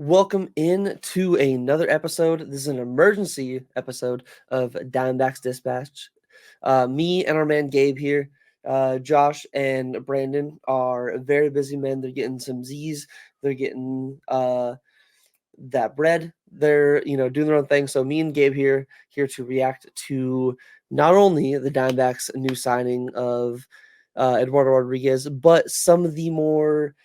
Welcome in to another episode. This is an emergency episode of Diamondbacks Dispatch. Me and our man Gabe here. Josh and Brandon are very busy men. They're getting some Z's. They're getting that bread. They're doing their own thing. So me and Gabe here to react to not only the Diamondbacks' new signing of Eduardo Rodriguez, but some of the more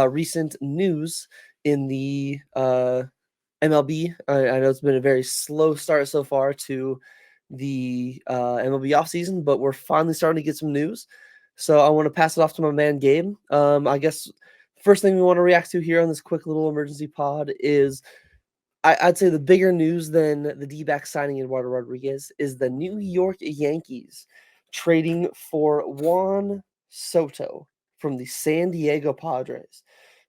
recent news in the MLB. I know it's been a very slow start so far to the MLB offseason, but we're finally starting to get some news. So I want to pass it off to my man Gabe. I guess first thing we want to react to here on this quick little emergency pod is I'd say the bigger news than the Dbacks signing Eduardo Rodriguez is the New York Yankees trading for Juan Soto from the San Diego Padres.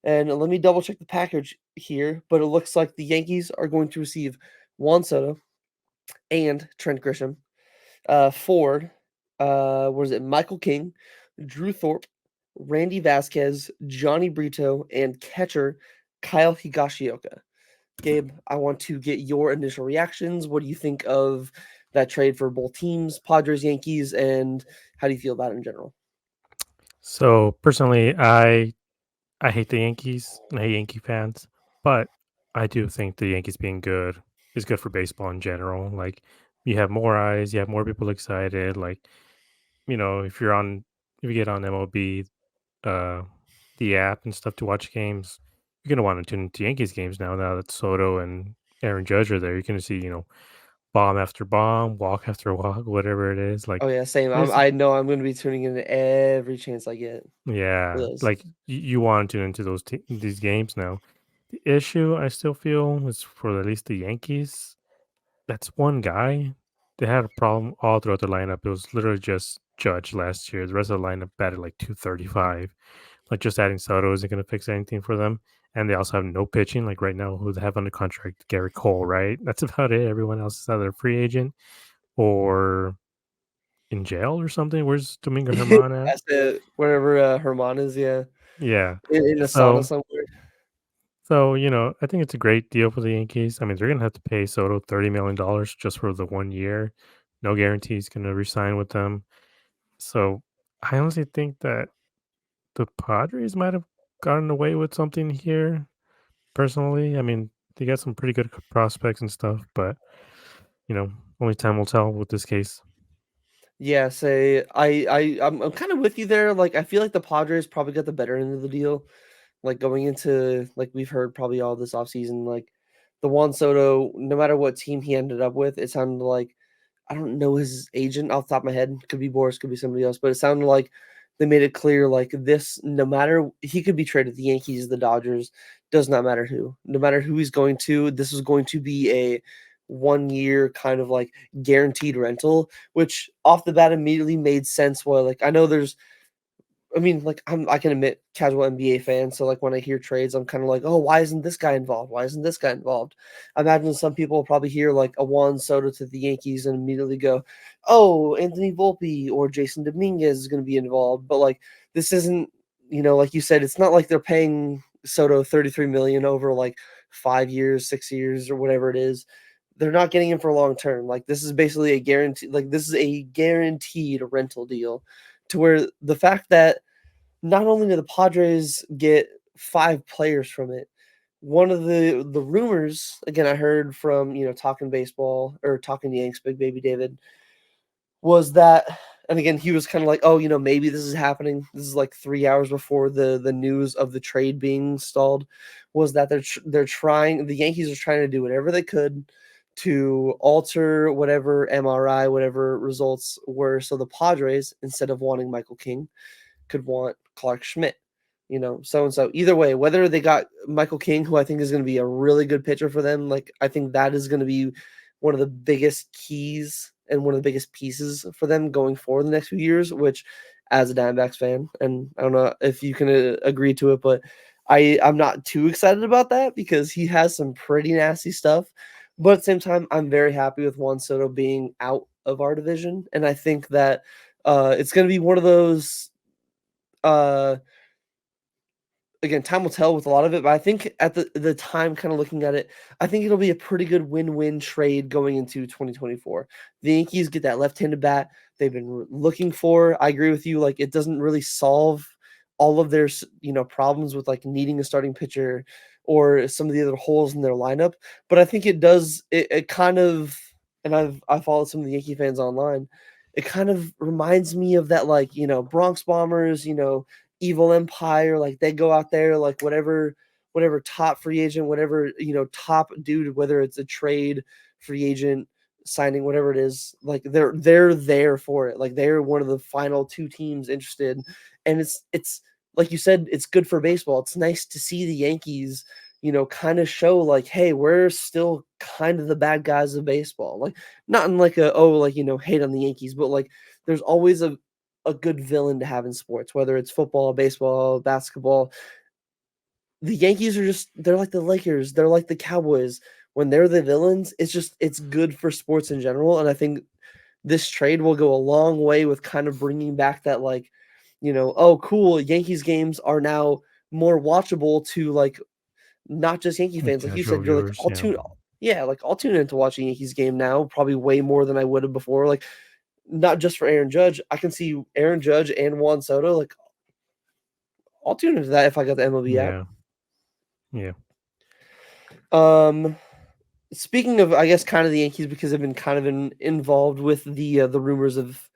And let me double check the package here, but it looks like the Yankees are going to receive Juan Soto and Trent Grisham, Ford, Michael King, Drew Thorpe, Randy Vasquez, Johnny Brito, and catcher Kyle Higashioka. Gabe, I want to get your initial reactions. What do you think of that trade for both teams, Padres, Yankees, and how do you feel about it in general? So personally, I hate the Yankees. I hate Yankee fans, but I do think the Yankees being good is good for baseball in general. Like you have more eyes, you have more people excited. If you get on MLB, uh, the app and stuff to watch games, you're gonna want to tune into Yankees games now. Now that Soto and Aaron Judge are there, you're gonna see bomb after bomb, walk after walk, whatever it is. Oh yeah, same. There's I know I'm going to be tuning in every chance I get for Yeah, those. like you want to tune into these games now. The issue I still feel is for at least the Yankees. That's one guy. They had a problem all throughout the lineup. It was literally just Judge last year. The rest of the lineup batted like 235. Like just adding Soto isn't going to fix anything for them. And they also have no pitching. Like right now, who they have under contract, Gary Cole, right? That's about it. Everyone else is either a free agent or in jail or something. Where's Domingo Herman at? That's it. Wherever Herman is, yeah, Yeah. in a sauna So somewhere. I think it's a great deal for the Yankees. I mean, they're gonna have to pay Soto $30 million just for the 1 year. No guarantee he's gonna resign with them. So I honestly think that the Padres might have gotten away with something here. Personally, I mean, they got some pretty good prospects and stuff, but you know, only time will tell with this case. Yeah, say I'm kind of with you there. Like I feel like the Padres probably got the better end of the deal. Like going into like we've heard probably all this offseason, like the Juan Soto, no matter what team he ended up with, it sounded like I don't know his agent off the top of my head. Could be Boris, could be somebody else, but it sounded like they made it clear like this, no matter he could be traded the Yankees, the Dodgers, does not matter who. No matter who he's going to, this is going to be a 1 year kind of like guaranteed rental, which off the bat immediately made sense. Well, like I know there's I mean, like I can admit casual NBA fan, so like when I hear trades, I'm kind of like, oh, why isn't this guy involved? Why isn't this guy involved? I imagine some people will probably hear like a Juan Soto to the Yankees and immediately go, oh, Anthony Volpe or Jason Dominguez is going to be involved. But like this isn't, like you said, it's not like they're paying Soto 33 million over like 5 years, 6 years, or whatever it is. They're not getting him for long term. Like this is basically a guarantee. Like this is a guaranteed rental deal to where the fact that not only do the Padres get 5 players from it, one of the rumors again I heard from talking baseball or talking Yanks, Big Baby David was that, and again he was kind of like, oh maybe this is happening. This is like 3 hours before the news of the trade being stalled. Was that they're trying the Yankees are trying to do whatever they could to alter whatever MRI whatever results were so the Padres instead of wanting Michael King could want Clark Schmidt, so and so. Either way, whether they got Michael King, who I think is going to be a really good pitcher for them, like I think that is going to be one of the biggest keys and one of the biggest pieces for them going forward the next few years. Which, as a Diamondbacks fan, and I don't know if you can agree to it, but I'm not too excited about that because he has some pretty nasty stuff. But at the same time, I'm very happy with Juan Soto being out of our division, and I think that it's going to be one of those uh again, time will tell with a lot of it, but I think at the time, kind of looking at it, I think it'll be a pretty good win-win trade going into 2024. The Yankees get that left-handed bat they've been looking for. I agree with you. Like it doesn't really solve all of their problems with like needing a starting pitcher or some of the other holes in their lineup, but I think it does. It kind of, and I followed some of the Yankee fans online. It kind of reminds me of that, like Bronx Bombers, Evil Empire, like they go out there, like whatever top free agent, whatever top dude, whether it's a trade, free agent, signing, whatever it is, like they're there for it. Like they're one of the final two teams interested, and it's like you said, it's good for baseball. It's nice to see the Yankees, kind of show like, hey, we're still kind of the bad guys of baseball. Like not in like a like hate on the Yankees, but like there's always a good villain to have in sports, whether it's football, baseball, basketball. The Yankees are just they're like the Lakers, they're like the Cowboys. When they're the villains, it's good for sports in general, and I think this trade will go a long way with kind of bringing back that like, oh cool, Yankees games are now more watchable to like not just Yankee And fans. Like you casual said, you're like viewers, yeah. I'll tune in to watch a Yankees game now, probably way more than I would have before. Like not just for Aaron Judge. I can see Aaron Judge and Juan Soto. Like I'll tune into that if I got the MLB app. Yeah. Yeah. Um, Speaking of, I guess, kind of the Yankees because they've been kind of involved with the rumors of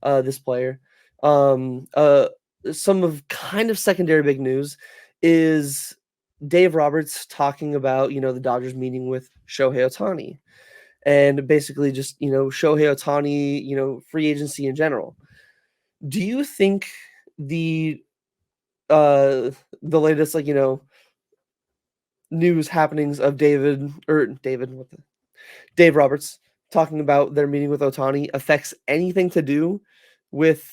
this player. Um, uh, some of kind of secondary big news is Dave Roberts talking about the Dodgers meeting with Shohei Ohtani and basically just Shohei Ohtani free agency in general. Do you think the uh the latest like news happenings of David what the Dave Roberts talking about their meeting with Otani affects anything to do with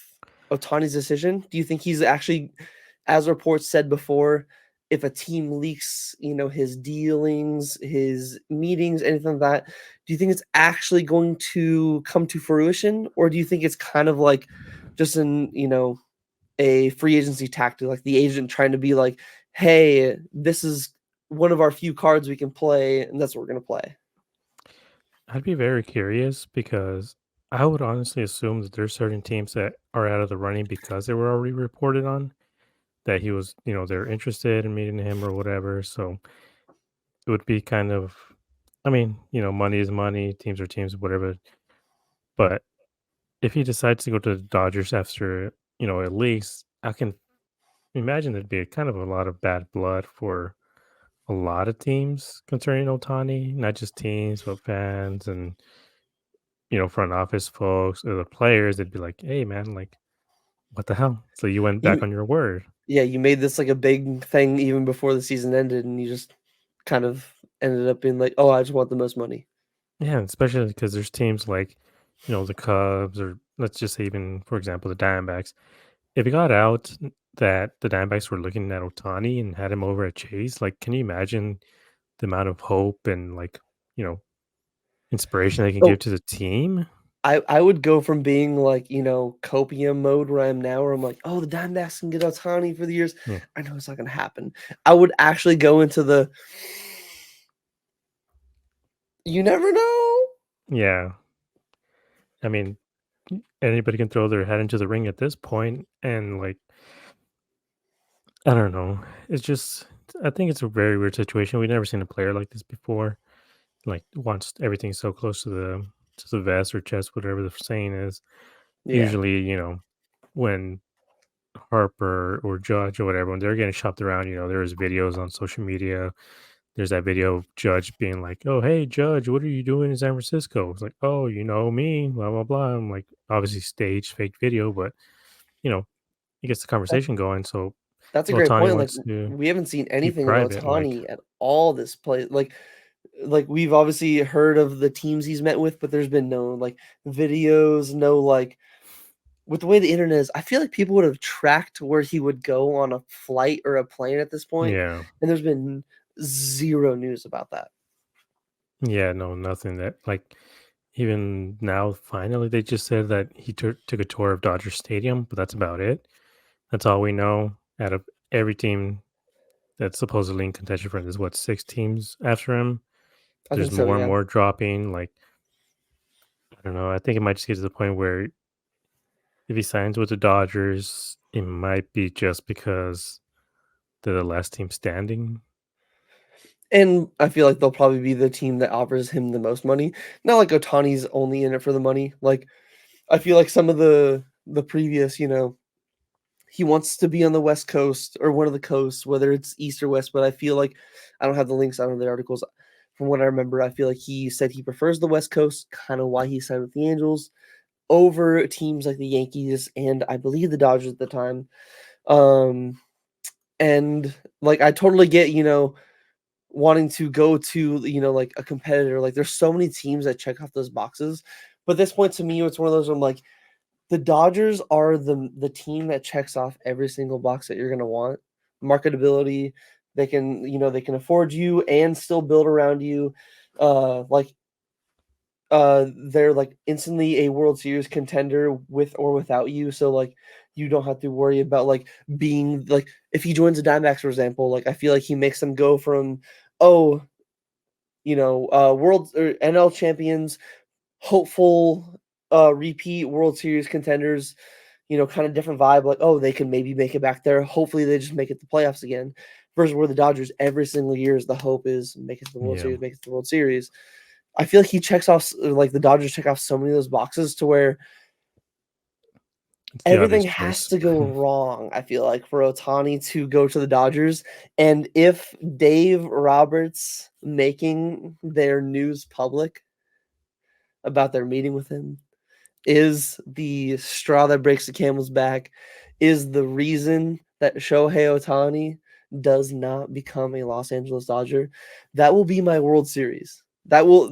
Otani's decision? Do you think he's actually, as reports said before, if a team leaks, his dealings, his meetings, anything like that, do you think it's actually going to come to fruition, or do you think it's kind of like just a free agency tactic, like the agent trying to be like, "Hey, this is one of our few cards we can play, and that's what we're gonna play." I'd be very curious because I would honestly assume that there's certain teams that are out of the running because they were already reported on that he was, they're interested in meeting him or whatever. So it would be kind of, I mean, money is money, teams are teams, whatever. But if he decides to go to the Dodgers after, at least I can imagine there'd be a kind of a lot of bad blood for a lot of teams concerning Otani, not just teams, but fans and, front office folks or the players. They'd be like, hey, man, like, what the hell? So you went back You on your word. Yeah, you made this like a big thing even before the season ended, and you just kind of ended up being like, "Oh, I just want the most money." Yeah, especially because there's teams like, the Cubs or let's just say even, for example, the Diamondbacks. If it got out that the Diamondbacks were looking at Otani and had him over at Chase, like, can you imagine the amount of hope and like, you know, inspiration they can Oh, give to the team? I would go from being like, copium mode where I am now, where I'm like, "Oh, the Diamondbacks can get Ohtani for the years." Yeah. I know it's not gonna happen. I would actually go into the, "You never know." Yeah. I mean, anybody can throw their head into the ring at this point, and like, I don't know. It's just, I think it's a very weird situation. We've never seen a player like this before. Like, wants everything so close to the vest or chest, whatever the saying is. Yeah. Usually, when Harper or Judge or whatever, when they're getting shopped around, there's videos on social media. There's that video of Judge being like, "Oh, hey, Judge, what are you doing in San Francisco?" It's like, "Oh, you know me, blah blah blah." I'm like, obviously staged, fake video, but you know, it gets the That conversation going. So that's a great Otani point, like, wants to we haven't seen keep anything of private, like, Ohtani at all this play we've obviously heard of the teams he's met with, but there's been no, like, videos, no, like with the way the internet is, I feel like people would have tracked where he would go on a flight or a plane at this point, yeah, and there's been 0 news about that. yeah, no, nothing that like. Even now, finally, they just said that he took a tour of Dodger Stadium, but that's about it. That's all we know out of every team that's supposedly in contention for this. What, 6 teams after him? I There's think so, more and yeah. more dropping. Like I don't know. I think it might just get to the point where if he signs with the Dodgers, it might be just because they're the last team standing. And I feel like they'll probably be the team that offers him the most money. Not like Otani's only in it for the money. Like, I feel like some of the previous, he wants to be on the West Coast or one of the coasts, whether it's East or West, but I feel like I don't have the links, I don't have the articles. From what I remember, I feel like he said he prefers the West Coast, kind of why he signed with the Angels over teams like the Yankees and I believe the Dodgers at the time. Um, and like I totally get, wanting to go to, like a competitor. Like there's so many teams that check off those boxes. But at this point to me, it's one of those where I'm like, the Dodgers are the team that checks off every single box that you're gonna want. Marketability, they can afford you and still build around you. Like they're like instantly a World Series contender with or without you. So like you don't have to worry about like being like if he joins the Diamondbacks, for example, like I feel like he makes them go from oh, world or NL champions, hopeful repeat World Series contenders, kind of different vibe, like, oh, they can maybe make it back there. Hopefully they just make it to playoffs again. Versus where the Dodgers every single year is the hope is make it to the World Yeah, Series, make it to the World Series. I feel like he checks off like the Dodgers check off so many of those boxes to where it's the everything obvious has choice. to go wrong, I feel like, for Otani to go to the Dodgers. And if Dave Roberts making their news public about their meeting with him is the straw that breaks the camel's back, is the reason that Shohei Otani does not become a Los Angeles Dodger, that will be my World Series. That'll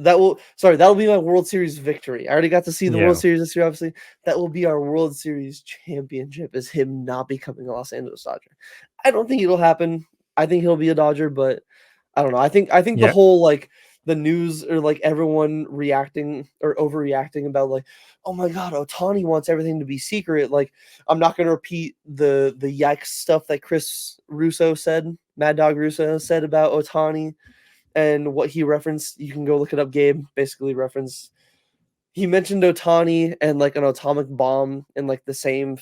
be my World Series victory. I already got to see the World Yeah, Series this year, obviously. That will be our World Series championship, is him not becoming a Los Angeles Dodger. I don't think it'll happen. I think he'll be a Dodger, but I don't know. I think the yeah, whole like the news or like everyone reacting or overreacting about like, oh my god, Otani wants everything to be secret. Like, I'm not gonna repeat the yikes stuff that Chris Russo said, Mad Dog Russo said about Otani and what he referenced. You can go look it up, Gabe. Basically referenced he mentioned Otani and like an atomic bomb and like the same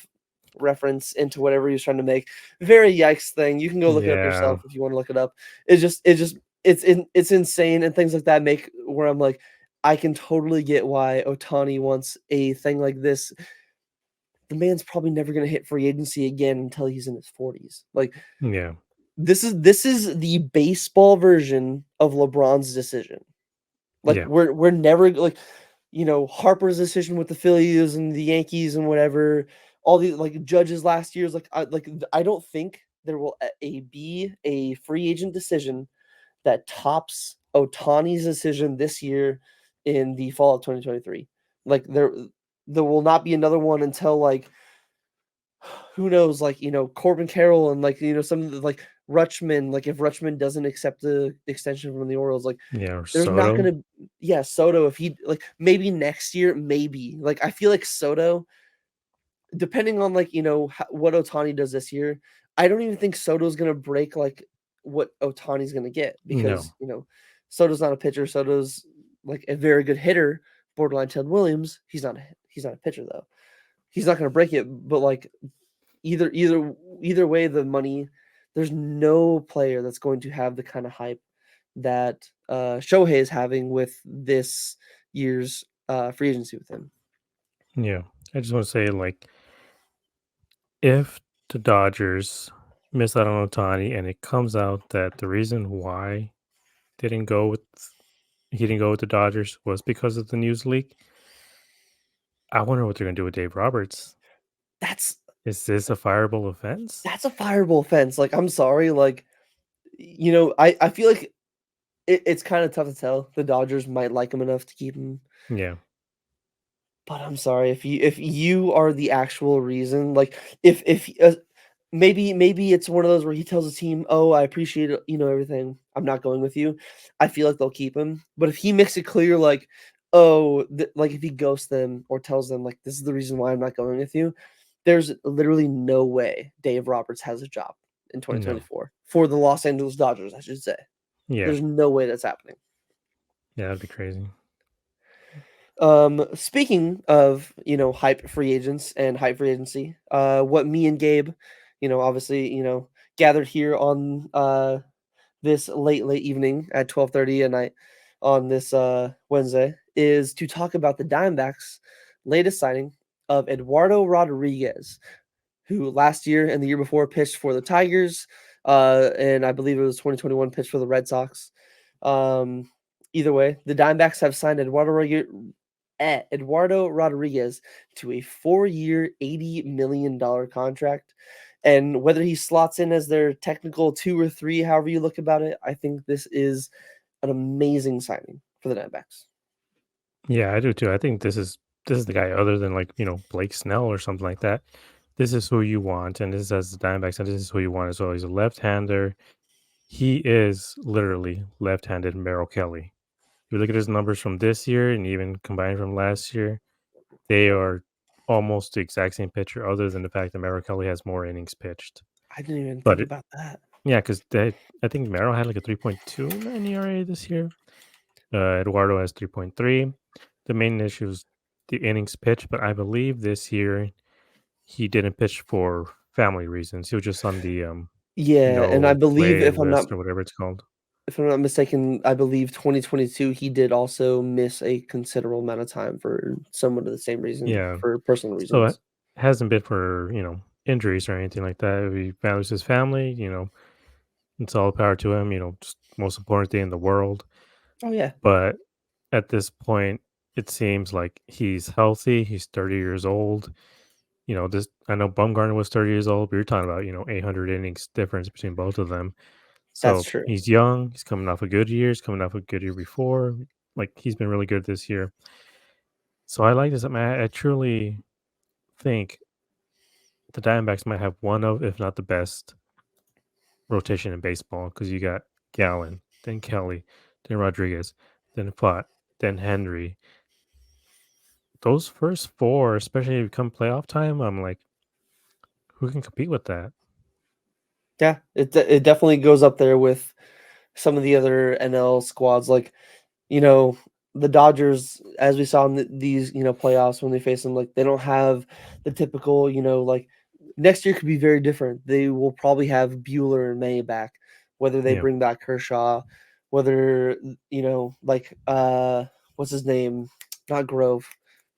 reference into whatever he was trying to make. Very yikes thing. You can go look it up yeah, yourself if you want to look it up. It's insane and things like that make where I'm like, I can totally get why Otani wants a thing like this. The man's probably never gonna hit free agency again until he's in his 40s. Like yeah, this is the baseball version of LeBron's decision. Like yeah, we're never like Harper's decision with the Phillies and the Yankees and whatever. All these like Judge's last year's I don't think there will be a free agent decision that tops Otani's decision this year in the fall of 2023. Like there will not be another one until like who knows, like Corbin Carroll and like some of the like Rutschman, like if Rutschman doesn't accept the extension from the Orioles, like yeah. Or there's not Soto. gonna yeah, Soto, if he like maybe next year, maybe. Like I feel like Soto, depending on like, what Otani does this year, I don't even think Soto's gonna break like what Otani's gonna get because, No, Soto's not a pitcher. Soto's like a very good hitter, borderline Ted Williams. He's not a pitcher though. He's not gonna break it, but like either either either way, the money, there's no player that's going to have the kind of hype that Shohei is having with this year's free agency with him. yeah. I just want to say, like, if the Dodgers miss out on Otani and it comes out that the reason why they didn't go with he didn't go with the Dodgers was because of the news leak, I wonder what they're gonna do with Dave Roberts. That's Is this a fireable offense? that's a fireable offense. Like I'm sorry, like I feel like it's kind of tough to tell. The Dodgers might like him enough to keep him, Yeah, but I'm sorry if you are the actual reason. Like if maybe it's one of those where he tells the team, "Oh, I appreciate it, everything. I'm not going with you." I feel like they'll keep him. But if he makes it clear, like, oh, like if he ghosts them or tells them, like, this is the reason why I'm not going with you, there's literally no way Dave Roberts has a job. in No. 2024 for the Los Angeles Dodgers, I should say. Yeah. There's no way that's happening. Yeah, that'd be crazy. Speaking of, hype free agents and hype free agency, what me and Gabe, obviously, gathered here on this late evening at 12:30 at night on this Wednesday is to talk about the Diamondbacks' latest signing of Eduardo Rodriguez, who last year and the year before pitched for the Tigers, and I believe it was 2021 pitched for the Red Sox. Um, Either way, the Diamondbacks have signed Eduardo Rodriguez to a 4-year, $80 million contract. And whether he slots in as their technical 2 or 3, however you look about it, I think this is an amazing signing for the Diamondbacks. Yeah, I do too. I think this is the guy other than like, Blake Snell or something like that. This is who you want, and this is as the Diamondbacks, and this is who you want as well. He's a left-hander. He is literally left-handed Merrill Kelly. If you look at his numbers from this year and even combined from last year, they are almost the exact same pitcher, other than the fact that Merrill Kelly has more innings pitched. I didn't even But think it, about that. yeah, because I think Merrill had like a 3.29 ERA this year. Eduardo has 3.3. The main issue is the innings pitched, but I believe this year he didn't pitch for family reasons. He was just on the Yeah, and I no believe play list or whatever it's called. if I'm not mistaken, I believe 2022 he did also miss a considerable amount of time for somewhat of the same reason, Yeah. for personal So it reasons. hasn't been for, injuries or anything like that. If he values his family, it's all power to him, just most important thing in the world. Oh yeah, But at this point, it seems like he's healthy. He's 30 years old. This I know Bumgarner was 30 years old, but you're talking about, 800 innings difference between both of them. that's So true. he's young. He's coming off a good year. He's coming off a good year before. Like he's been really good this year. So I like this. I mean, I truly think the Diamondbacks might have one of, if not the best, rotation in baseball because you got Gallen, then Kelly, then Rodriguez, then Fott, then Henry. Those first four, especially if you come playoff time, I'm like, who can compete with that? Yeah, it definitely goes up there with some of the other NL squads, like, you know, the Dodgers, as we saw in these, playoffs when they face them, like, they don't have the typical, like, next year could be very different. They will probably have Bueller and May back, whether they Yeah, bring back Kershaw, whether, like, what's his name? Not Grove.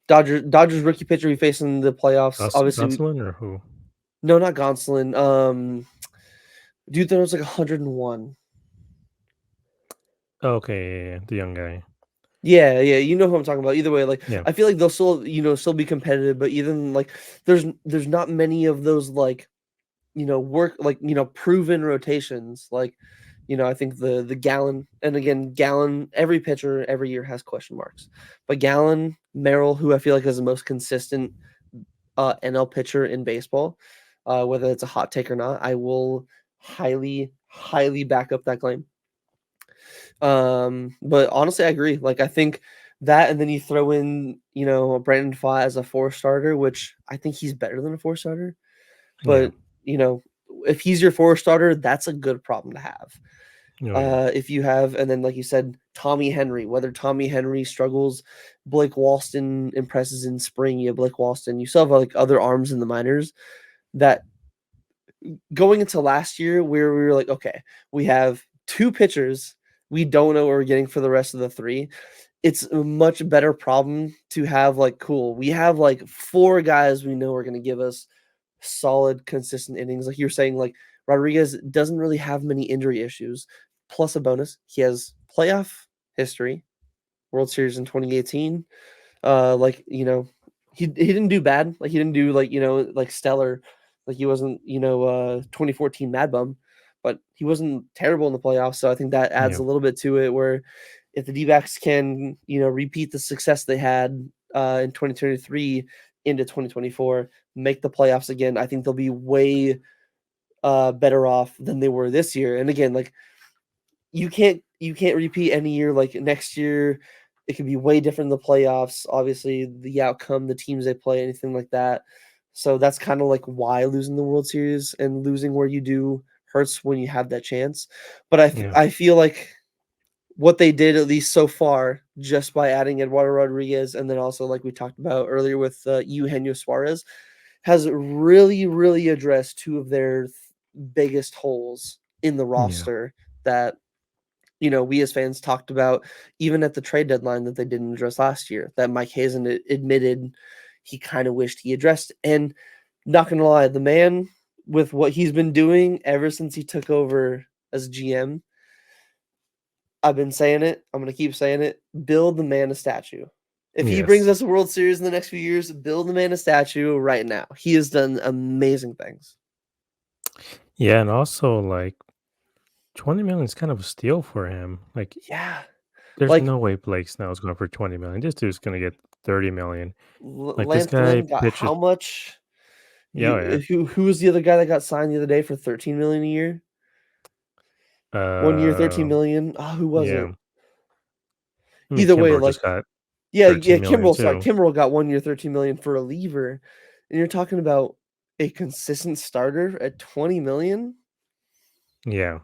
Dodgers rookie pitcher we face in the playoffs. Obviously, Gonsolin or who? no, not Gonsolin. Dude that was like 101. Oh, okay, yeah, the young guy. Yeah, yeah, you know who I'm talking about. Either way, like Yeah, I feel like they'll still, still be competitive, but even like there's not many of those like, work like, proven rotations. Like, I think the Gallon, and again, Gallon, every pitcher every year has question marks. But Gallon, Merrill, who I feel like is the most consistent NL pitcher in baseball, whether it's a hot take or not, I will highly back up that claim. But honestly, I agree. Like, I think that, and then you throw in, Brandon Pfaadt as a 4 starter, which I think he's better than a 4 starter. yeah, But, you know, if he's your 4 starter, that's a good problem to have. oh yeah, If you have, and then like you said, Tommy Henry, whether Tommy Henry struggles, Blake Walston impresses in spring, you have Blake Walston, you still have like other arms in the minors that going into last year where we were like, okay, we have 2 pitchers. We don't know what we're getting for the rest of the 3. It's a much better problem to have like, cool, we have like 4 guys we know are going to give us solid, consistent innings. Like you were saying, like Rodriguez doesn't really have many injury issues. Plus a bonus, he has playoff history, World Series in 2018. Like, he didn't do bad. Like he didn't do like, like stellar. Like he wasn't, 2014 Mad Bum, but he wasn't terrible in the playoffs. So I think that adds yeah, a little bit to it where if the D-backs can, repeat the success they had in 2023 into 2024, make the playoffs again, I think they'll be way better off than they were this year. And again, like you can't repeat any year. Like next year, it could be way different in the playoffs. Obviously, the outcome, the teams they play, anything like that. So that's kind of like why losing the World Series and losing where you do hurts when you have that chance. But Yeah. I feel like what they did, at least so far, just by adding Eduardo Rodriguez, and then also like we talked about earlier with Eugenio Suarez, has really, really addressed two of their biggest holes in the Yeah. roster that we as fans talked about even at the trade deadline that they didn't address last year. That Mike Hazen admitted he kind of wished he addressed. And not gonna lie, the man with what he's been doing ever since he took over as GM, I've been saying it. I'm gonna keep saying it. Build the man a statue. If he brings Yes. us a World Series in the next few years, build the man a statue right now. He has done amazing things. Yeah, and also like 20 million is kind of a steal for him. Like, Yeah, there's like no way Blake Snell's going for 20 million. This dude's gonna get 30 million. Like this Lance guy Lynn got pitches. how much? Yeah, oh, yeah. Who was the other guy that got signed the other day for 13 million a year? 1 year, 13 Uh, million. Oh, who was yeah. it? I mean, Either way, Kimbrel like just got yeah, 13 million Kimbrel. Sorry, too. Kimbrel got 1 year, 13 million for a reliever, and you're talking about a consistent starter at 20 million. Yeah.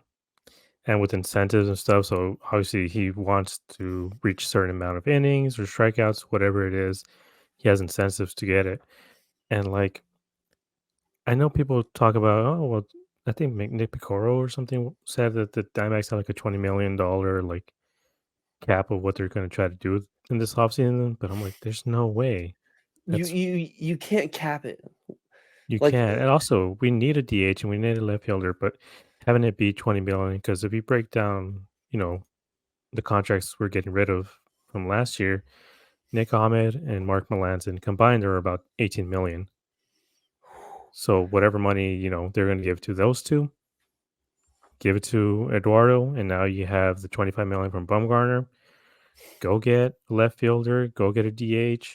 And with incentives and stuff. So obviously he wants to reach a certain amount of innings or strikeouts, whatever it is. He has incentives to get it. And like I know people talk about, oh well, I think Nick Picoro or something said that the Diamondbacks have like a $20 million like cap of what they're going to try to do in this offseason. But I'm like, there's no way. You That's you you can't cap it. You Like can. And also we need a DH and we need a left fielder, but having it be 20 million, because if you break down, the contracts we're getting rid of from last year, Nick Ahmed and Mark Melanson combined are about 18 million. So whatever money, they're going to give to those two, give it to Eduardo, and now you have the 25 million from Bumgarner. Go get a left fielder, go get a DH,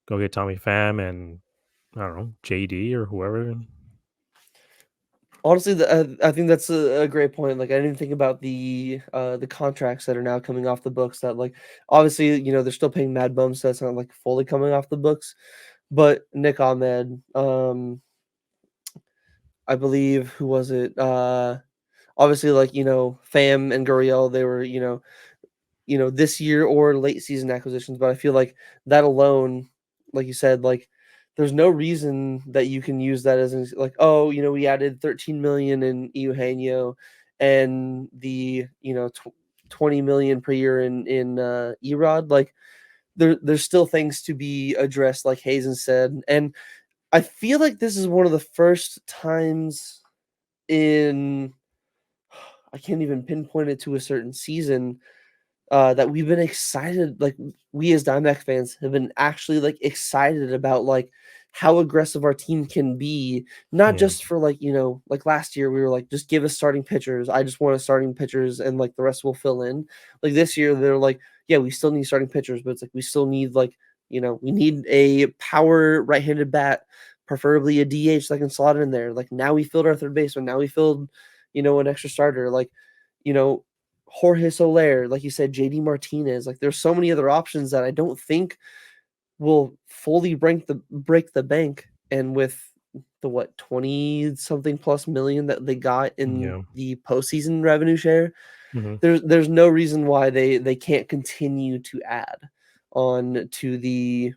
go get Tommy Pham and I don't know, JD or whoever. honestly, I think that's a great point. Like I didn't think about the contracts that are now coming off the books. That like obviously they're still paying Mad Bum, so that's not like fully coming off the books. But Nick Ahmed, I believe who was it? Obviously, like Pham and Gurriel, they were this year or late season acquisitions. But I feel like that alone, like you said, like there's no reason that you can use that as like, oh, we added 13 million in Eugenio and the 20 million per year in Erod. Like there's still things to be addressed, like Hazen said, and I feel like this is one of the first times in I can't even pinpoint it to a certain season that we've been excited. Like we as Diamondback fans have been actually like excited about like how aggressive our team can be, not Yeah. just for like like last year we were like just give us starting pitchers. I just want starting pitchers and like the rest will fill in. Like this year they're like yeah we still need starting pitchers, but it's like we still need like we need a power right-handed bat, preferably a DH that can slot in there. Like now we filled our third baseman. Now we filled an extra starter. Like you know Jorge Soler, like you said, JD Martinez. Like there's so many other options that I don't think will fully break the bank. And with the 20 something plus million that they got in Yeah. the postseason revenue share, Hmm. there's no reason why they can't continue to add on to the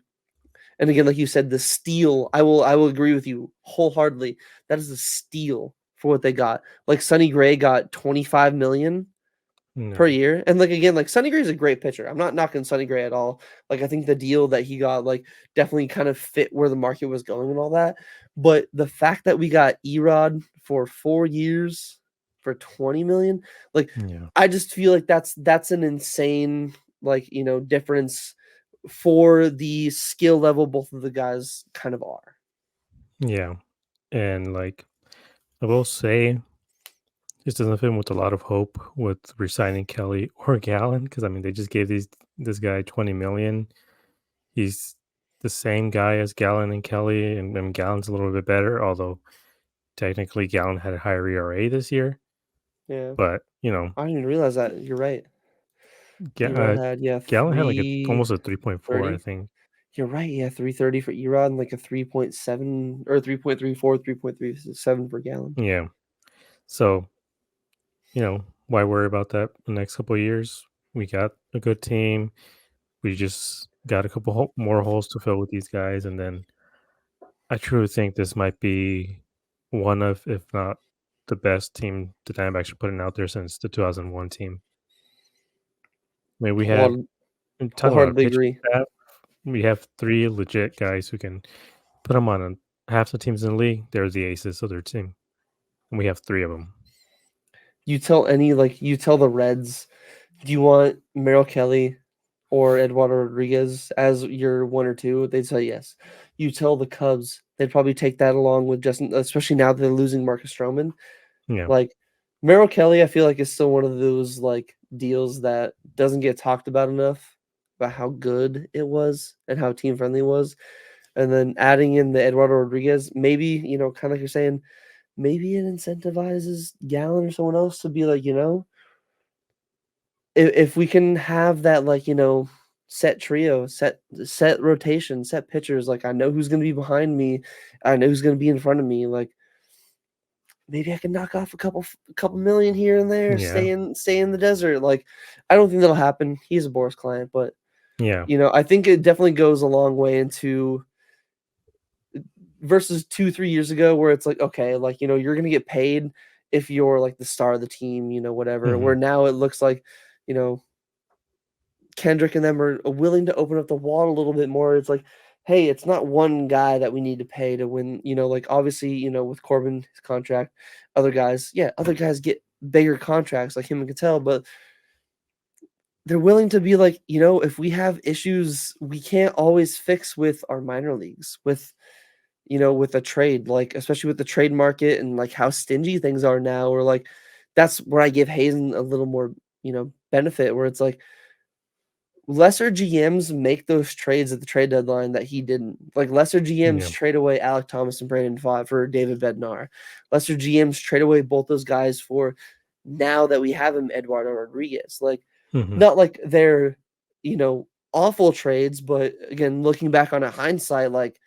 and again, like you said, the steal. I will agree with you wholeheartedly. That is a steal for what they got. Like Sonny Gray got 25 million per No. year. And like again, like Sonny Gray is a great pitcher. I'm not knocking Sonny Gray at all. Like I think the deal that he got like definitely kind of fit where the market was going and all that. But the fact that we got Erod for 4 years for 20 million, like Yeah. I just feel like that's an insane like difference for the skill level both of the guys kind of are. Yeah. And like I will say, this doesn't fit with a lot of hope with resigning Kelly or Gallon because I mean they just gave this guy 20 million. He's the same guy as Gallon and Kelly, and Gallon's a little bit better, although technically Gallon had a higher ERA this year. Yeah. But I didn't even realize that. You're right. Ga- Erod uh, had Gallon had like almost a 3.4, I 330. think. You're right, yeah, 330 for Erod and like a 3.7 or 3.34, 3.37 per gallon. Yeah. So why worry about that the next couple of years? We got a good team. We just got a couple more holes to fill with these guys, and then I truly think this might be one of, if not the best team the Diamondbacks are putting out there since the 2001 team. I mean, we have Whole talking about a wholeheartedly pitching agree. staff. We have three legit guys who can put them on half the teams in the league. They're the aces of their team, and we have three of them. You tell the Reds, do you want Merrill Kelly or Eduardo Rodriguez as your 1 or 2? They'd say yes. You tell the Cubs, they'd probably take that along with Justin, especially now that they're losing Marcus Stroman. Yeah. Like, Merrill Kelly, I feel like is still one of those, like, deals that doesn't get talked about enough about how good it was and how team friendly it was. And then adding in the Eduardo Rodriguez, maybe, kind of like you're saying, maybe it incentivizes Gallen or someone else to be like, if we can have that, like, set trio, set rotation, set pitchers, like, I know who's gonna be behind me, I know who's gonna be in front of me, like, maybe I can knock off a couple million here and there, Yeah. stay in the desert, like, I don't think that'll happen. He's a Boris client, but, Yeah. I think it definitely goes a long way into versus 2, 3 years ago where it's like, okay, like, you're gonna get paid if you're, like, the star of the team, whatever, Hmm. where now it looks like, you know, Kendrick and them are willing to open up the wall a little bit more. It's like, hey, it's not one guy that we need to pay to win. Like obviously, with Corbin, his contract, other guys get bigger contracts like him and Cattell, but they're willing to be like, if we have issues, we can't always fix with our minor leagues, with a trade, like especially with the trade market and like how stingy things are now, or like that's where I give Hazen a little more, benefit where it's like lesser GMs make those trades at the trade deadline that he didn't. Like lesser GMs Yeah. trade away Alec Thomas and Brandon Pfaadt for David Bednar. Lesser GMs trade away both those guys for now that we have him Eduardo Rodriguez. Like Hmm. not like they're, awful trades, but again, looking back on it hindsight, like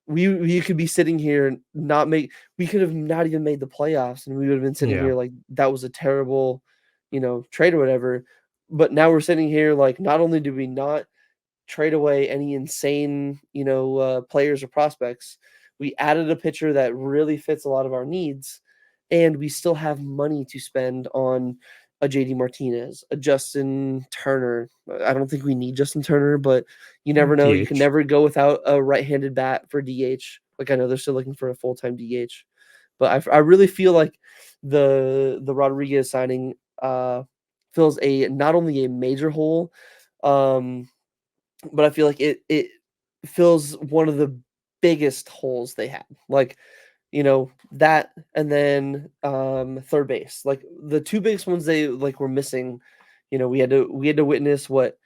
we could be sitting here and not make we could have not even made the playoffs and we would have been sitting Yeah. here like that was a terrible, trade or whatever. But now we're sitting here like not only do we not trade away any insane, players or prospects, we added a pitcher that really fits a lot of our needs, and we still have money to spend on a JD Martinez, a Justin Turner. I don't think we need Justin Turner, but you never know. You can DH. never go without a right-handed bat for DH. Like I know they're still looking for a full-time DH, but I really feel like the Rodriguez signing fills a not only a major hole, um, but I feel like it fills one of the biggest holes they had. Like, that and then third base. Like the two biggest ones they like were missing. We had to witness what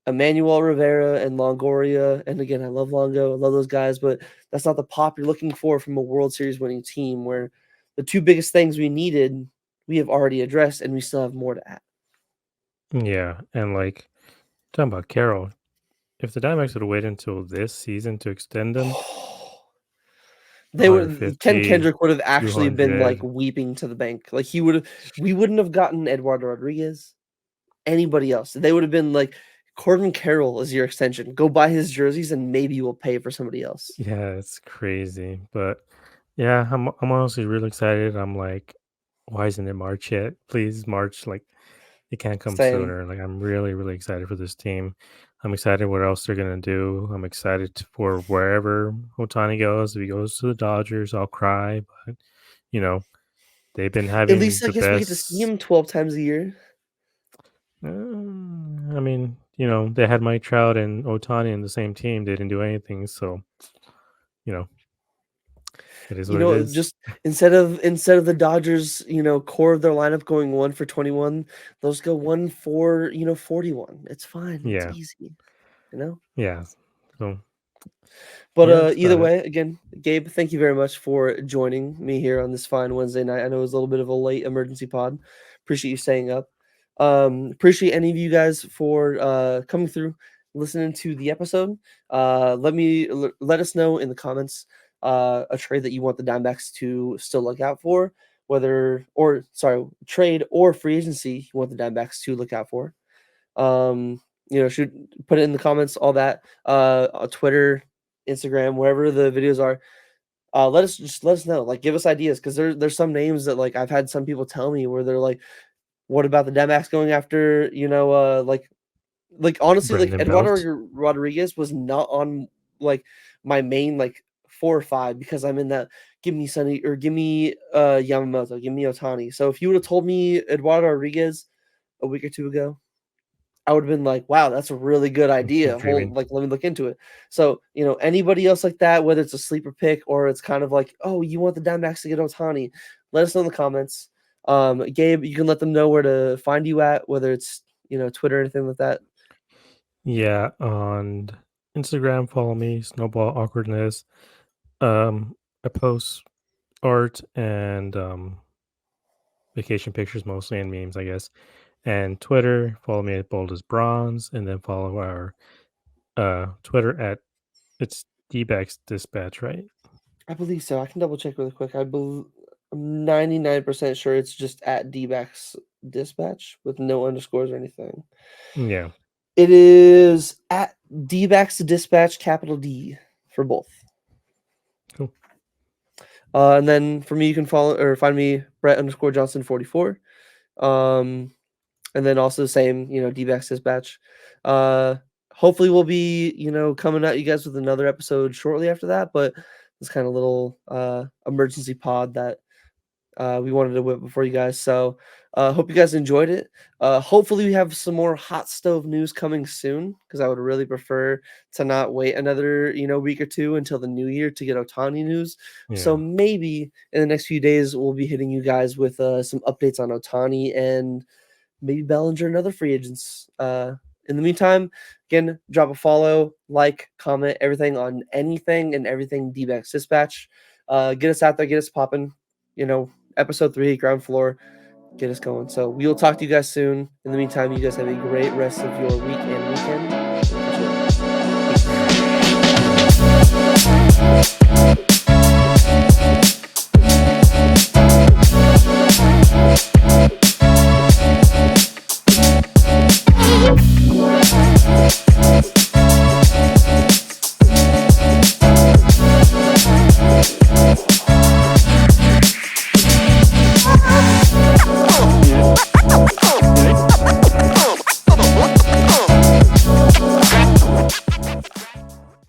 Emmanuel Rivera and Longoria. And again, I love Longo, I love those guys, but that's not the pop you're looking for from a World Series winning team where the two biggest things we needed, we have already addressed and we still have more to add. Yeah. And like talking about Carroll, if the Diamondbacks would have waited until this season to extend them, They would Ken 150, Kendrick would have actually been, like, 200. weeping to the bank. Like, we wouldn't have gotten Eduardo Rodriguez, anybody else. They would have been like, "Corbin Carroll is your extension. Go buy his jerseys, and maybe we'll pay for somebody else." Yeah, it's crazy. But yeah, I'm honestly really excited. I'm like, why isn't it March yet? Please, March, like it can't come Same. sooner. Like I'm really, really excited for this team. I'm excited what else they're gonna do. I'm excited for wherever Otani goes. If he goes to the Dodgers, I'll cry. But you know, they've been At having least I the guess we get to see best. him 12 times a year. I mean, they had Mike Trout and Otani in the same team. They didn't do anything, so you know, it is what it is. Just instead of the Dodgers, core of their lineup going 1 for 21, those go 1 for, 41. It's fine. It's Yeah, easy, you know? yeah. So But yeah, that's either about it. way, again, Gabe, thank you very much for joining me here on this fine Wednesday night. I know it was a little bit of a late emergency pod. Appreciate you staying up. Appreciate any of you guys for coming through, listening to the episode. Let us know in the comments a trade that you want the Diamondbacks to still look out for, trade or free agency you want the Diamondbacks to look out for. Should put it in the comments, all that, on Twitter, Instagram, wherever the videos are. Let us know. Like, give us ideas, because there's some names that like I've had some people tell me where they're like, "What about the Dbacks going after honestly, like Brandon Eduardo Belt. Rodriguez was not on like my main like 4 or 5, because I'm in that give me Sunny or give me Yamamoto, give me Otani. So if you would have told me Eduardo Rodriguez a week or two ago, I would have been like, wow, that's a really good idea. Dreaming. Let me look into it. So, anybody else like that, whether it's a sleeper pick or it's kind of like, oh, you want the Diamondbacks to get Otani, let us know in the comments. Gabe, you can let them know where to find you at, whether it's, Twitter or anything like that. Yeah, on Instagram, follow me, Snowball Awkwardness. I post art and vacation pictures mostly and memes, I guess. And Twitter, follow me at Bold as Bronze, and then follow our Twitter at it's Dbacks Dispatch, right? I believe so. I can double check really quick. I'm 99% sure it's just at Dbacks Dispatch with no underscores or anything. Yeah. It is at Dbacks Dispatch, capital D for both. Cool. And then for me, you can follow or find me Brett_Johnson44. And then also the same, Dbacks Dispatch. Hopefully we'll be, coming at you guys with another episode shortly after that, but this kind of little emergency pod that we wanted to whip before you guys. So hope you guys enjoyed it. Hopefully we have some more hot stove news coming soon, because I would really prefer to not wait another week or two until the new year to get Otani news. So Yeah. maybe in the next few days we'll be hitting you guys with some updates on Otani and maybe Bellinger and other free agents. In the meantime, again, drop a follow, like, comment, everything on anything and everything Dbacks Dispatch. Get us out there, get us popping. Episode 3, ground floor, get us going. So we will talk to you guys soon. In the meantime, you guys have a great rest of your week and weekend.